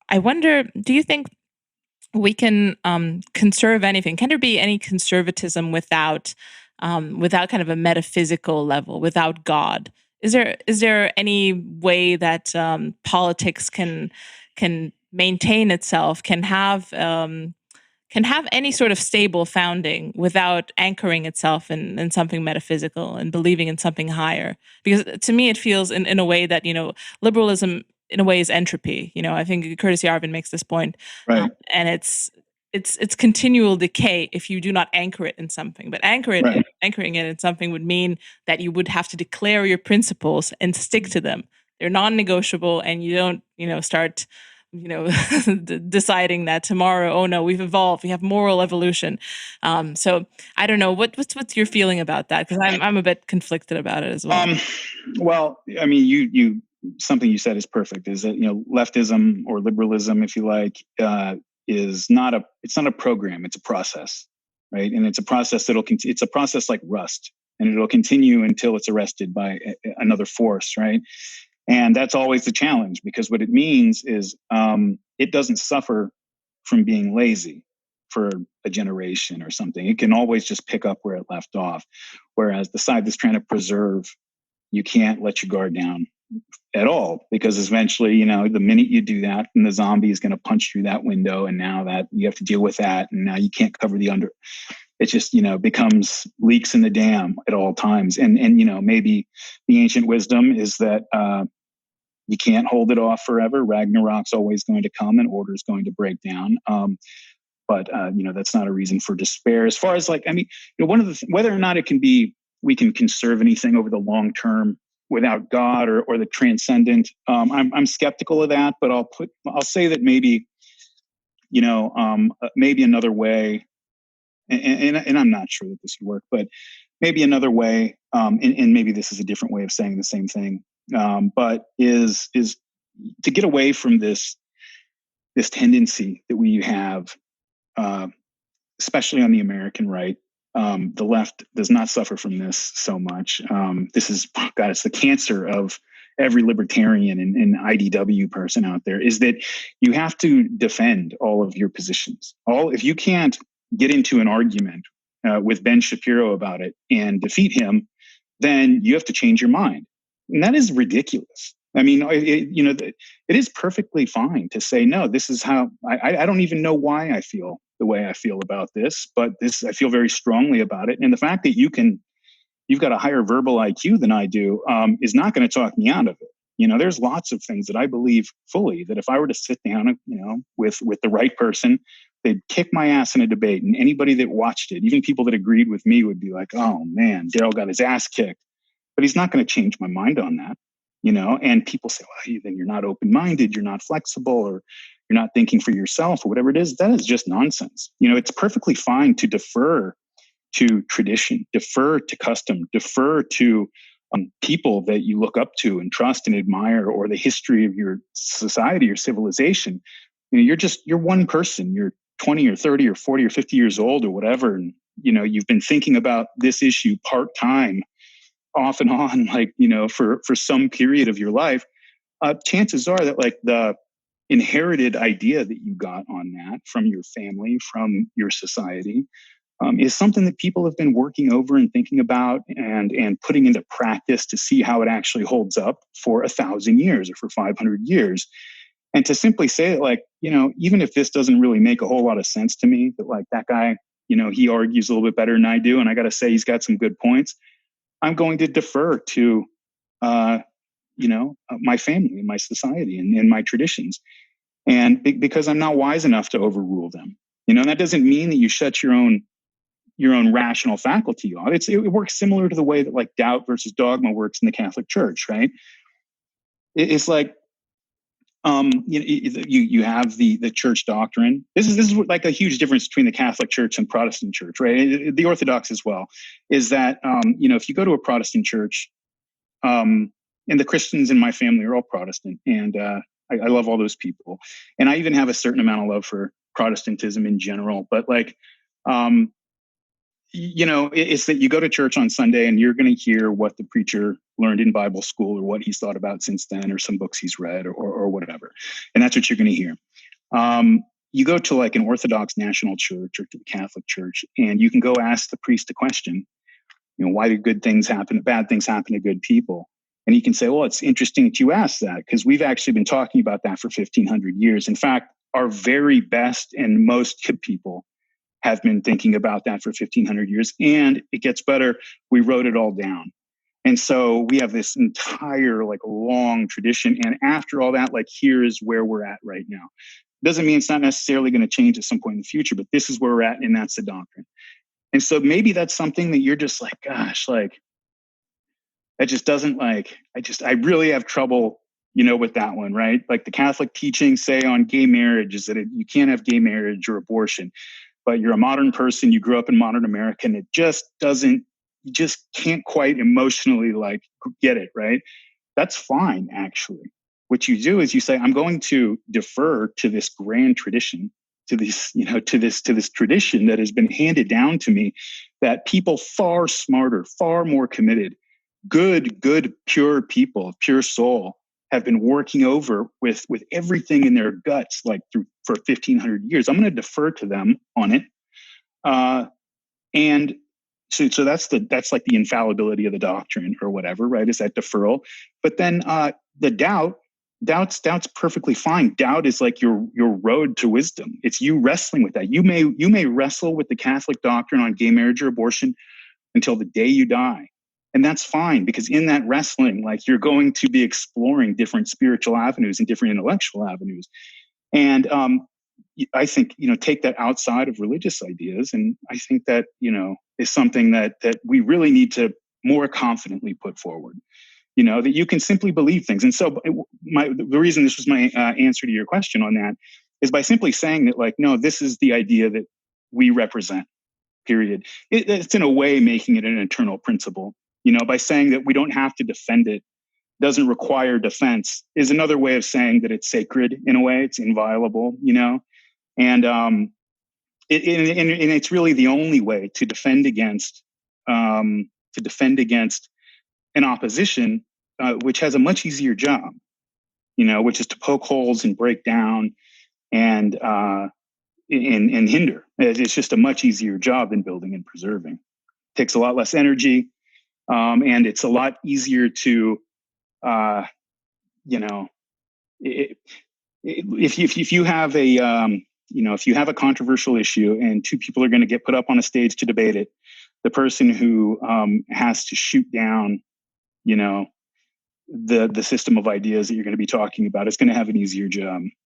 I wonder, do you think we can conserve anything? Can there be any conservatism without kind of a metaphysical level, without God? Is there any way that politics can maintain itself, can have any sort of stable founding without anchoring itself in something metaphysical and believing in something higher? Because to me, it feels in a way that, liberalism in a way is entropy. I think Curtis Yarvin makes this point, Right. and it's continual decay if you do not anchor it in something. But Right. anchoring it in something would mean that you would have to declare your principles and stick to them. They're non-negotiable, and you don't, start deciding that tomorrow, oh no, we've evolved, we have moral evolution. So I don't know what's your feeling about that, because I'm a bit conflicted about it as well. Well, I mean, you something you said is perfect. Is that leftism or liberalism, if you like, it's not a program. It's a process, right? And it's a process it's a process like rust, and it'll continue until it's arrested by another force, right? And that's always the challenge, because what it means is it doesn't suffer from being lazy for a generation or something. It can always just pick up where it left off. Whereas the side that's trying to preserve, you can't let your guard down at all, because eventually, the minute you do that, then the zombie is going to punch through that window, and now that you have to deal with that, and now you can't cover the under. It just, becomes leaks in the dam at all times. And maybe the ancient wisdom is that you can't hold it off forever. Ragnarok's always going to come, and order's going to break down. But that's not a reason for despair. As far as one of whether or not we can conserve anything over the long term without God or the transcendent. I'm skeptical of that, but I'll say that maybe another way, and I'm not sure that this would work, but maybe another way, and maybe this is a different way of saying the same thing, but is to get away from this tendency that we have, especially on the American right. The left does not suffer from this so much. This is, God, it's the cancer of every libertarian and IDW person out there, is that you have to defend all of your positions. If you can't get into an argument with Ben Shapiro about it and defeat him, then you have to change your mind. And that is ridiculous. I mean, it is perfectly fine to say, no, this is how I don't even know why I feel the way I feel about this, but I feel very strongly about it. And the fact that you've got a higher verbal IQ than I do, is not going to talk me out of it. There's lots of things that I believe fully, that if I were to sit down, with the right person, they'd kick my ass in a debate. And anybody that watched it, even people that agreed with me, would be like, oh man, Darryl got his ass kicked. But he's not going to change my mind on that. And people say, well, then you're not open-minded, you're not flexible, or you're not thinking for yourself, or whatever it is. That is just nonsense. It's perfectly fine to defer to tradition, defer to custom, defer to people that you look up to and trust and admire, or the history of your society or civilization. You're one person. You're 20 or 30 or 40 or 50 years old or whatever. And, you've been thinking about this issue part-time, off and on, for some period of your life. Chances are that the inherited idea that you got on that from your family, from your society, is something that people have been working over and thinking about and putting into practice to see how it actually holds up for 1,000 years or for 500 years. And to simply say that, even if this doesn't really make a whole lot of sense to me, that that guy, he argues a little bit better than I do, and I got to say he's got some good points, I'm going to defer to, my family and my society and my traditions. And because I'm not wise enough to overrule them, that doesn't mean that you shut your own rational faculty off. It works similar to the way that doubt versus dogma works in the Catholic Church, right? It's like, you have the church doctrine. This is like a huge difference between the Catholic Church and Protestant Church, right? The Orthodox as well, is that, if you go to a Protestant church, and the Christians in my family are all Protestant, and I love all those people. And I even have a certain amount of love for Protestantism in general, but it's that you go to church on Sunday and you're going to hear what the preacher learned in Bible school, or what he's thought about since then, or some books he's read, or whatever. And that's what you're going to hear. You go to like an Orthodox national church or to the Catholic church, and you can go ask the priest a question. Why do good things happen? Bad things happen to good people. And he can say, well, it's interesting that you asked that because we've actually been talking about that for 1,500 years. In fact, our very best and most hip people have been thinking about that for 1,500 years. And it gets better. We wrote it all down. And so we have this entire like long tradition. And after all that, like here's where we're at right now. Doesn't mean it's not necessarily going to change at some point in the future, but this is where we're at. And that's the doctrine. And so maybe that's something that you're just like, gosh, like that just doesn't like, I really have trouble, with that one, right? Like the Catholic teachings say on gay marriage is that you can't have gay marriage or abortion, but you're a modern person, you grew up in modern America, and it just doesn't, you just can't quite emotionally like get it, right? That's fine, actually. What you do is you say, I'm going to defer to this grand tradition, to this, to this tradition that has been handed down to me, that people far smarter, far more committed, good, pure people, pure soul, have been working over with everything in their guts, like for 1,500 years. I'm going to defer to them on it. And so that's like the infallibility of the doctrine or whatever, right? Is that deferral? But then the doubt's perfectly fine. Doubt is like your road to wisdom. It's you wrestling with that. You may wrestle with the Catholic doctrine on gay marriage or abortion until the day you die. And that's fine, because in that wrestling, like you're going to be exploring different spiritual avenues and different intellectual avenues. And I think, take that outside of religious ideas. And I think that, is something that we really need to more confidently put forward, that you can simply believe things. And so the reason this was my answer to your question on that is by simply saying that, like, no, this is the idea that we represent, period. It's in a way making it an eternal principle, by saying that we don't have to defend it, doesn't require defense, is another way of saying that it's sacred in a way, it's inviolable, and it's really the only way to defend against an opposition, which has a much easier job, which is to poke holes and break down and hinder. It's just a much easier job than building and preserving. It takes a lot less energy, and it's a lot easier to, if you have a if you have a controversial issue and two people are going to get put up on a stage to debate it, the person who has to shoot down, the system of ideas that you're going to be talking about is going to have an easier job.